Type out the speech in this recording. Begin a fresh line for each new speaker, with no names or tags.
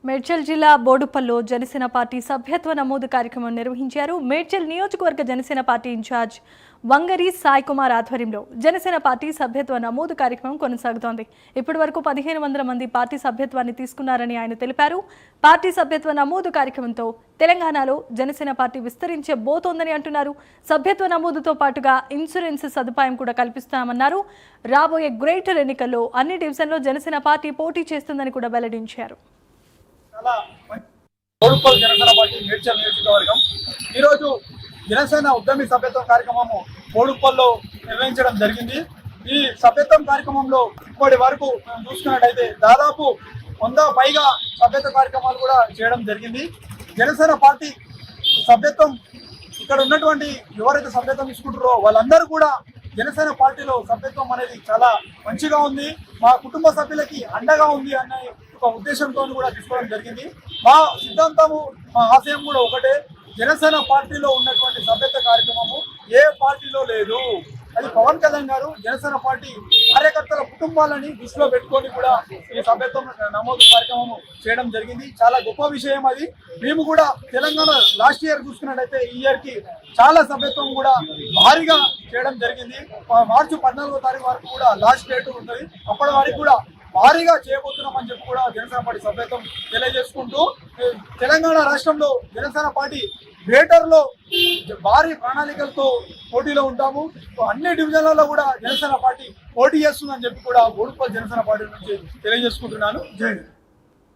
మేడ్చల్ జిల్లా బోడుపల్లో జనసేన పార్టీ సభ్యత్వ నమోదు కార్యక్రమం నిర్వహించారు. మేడ్చల్ నియోజకవర్గ జనసేన పార్టీ ఇన్ఛార్జ్ వంగరి సాయి కుమార్ ఆధ్వర్యంలో జనసేన పార్టీ సభ్యత్వ నమోదు కార్యక్రమం కొనసాగుతోంది. ఇప్పటి వరకు 1500 మంది పార్టీ సభ్యత్వాన్ని తీసుకున్నారని ఆయన తెలిపారు. పార్టీ సభ్యత్వ నమోదు కార్యక్రమంతో తెలంగాణలో జనసేన పార్టీ విస్తరించబోతోందని అంటున్నారు. సభ్యత్వ నమోదుతో పాటుగా ఇన్సూరెన్స్ సదుపాయం కూడా కల్పిస్తామన్నారు. రాబోయే గ్రేటర్ ఎన్నికల్లో అన్ని డివిజన్లో జనసేన పార్టీ పోటీ చేస్తుందని కూడా వెల్లడించారు.
బోడుపల్ జనసేన పార్టీ మేడ్చల్ నియోజకవర్గం ఈరోజు జనసేన ఉద్యమి సభ్యత్వం కార్యక్రమము బోడుపల్లో నిర్వహించడం జరిగింది. ఈ సభ్యత్వం కార్యక్రమంలో ఇప్పటి వరకు మేము చూసుకున్నట్టయితే దాదాపు 100 పైగా సభ్యత్వ కార్యక్రమాలు కూడా చేయడం జరిగింది. జనసేన పార్టీ సభ్యత్వం ఇక్కడ ఉన్నటువంటి ఎవరైతే సభ్యత్వం తీసుకుంటారో వాళ్ళందరూ కూడా జనసేన పార్టీలో సభ్యత్వం అనేది చాలా మంచిగా ఉంది, మా కుటుంబ సభ్యులకి అండగా ఉంది అనే ఒక ఉద్దేశంతో కూడా తీసుకోవడం జరిగింది. మా సిద్ధాంతము, మా ఆశయం కూడా ఒకటే, జనసేన పార్టీలో ఉన్నటువంటి సభ్యత్వ కార్యక్రమము ఏ పార్టీలో లేదు. అది పవన్ కళ్యాణ్ గారు జనసేన పార్టీ కార్యకర్తల కుటుంబాలని దృష్టిలో పెట్టుకొని కూడా ఈ సభ్యత్వం నమోదు కార్యక్రమము చేయడం జరిగింది. చాలా గొప్ప విషయం అది. మేము కూడా తెలంగాణ లాస్ట్ ఇయర్ చూసుకున్నట్టయితే ఈ ఇయర్కి చాలా సభ్యత్వం కూడా భారీగా చేయడం జరిగింది. మార్చి 14వ తారీఖు వరకు కూడా లాస్ట్ డేట్ ఉంటుంది. అప్పటి వరకు కూడా భారీగా చేయబోతున్నామని చెప్పి కూడా జనసేన పార్టీ సభ్యత్వం తెలియజేసుకుంటూ తెలంగాణ రాష్ట్రంలో జనసేన పార్టీ గ్రేటర్లో భారీ ప్రణాళికలతో పోటీలో ఉంటాము. అన్ని డివిజన్లలో కూడా జనసేన పార్టీ పోటీ చేస్తుందని చెప్పి కూడా బోడుపల్ జనసేన పార్టీ నుంచి తెలియజేసుకుంటున్నాను. జై హింద్.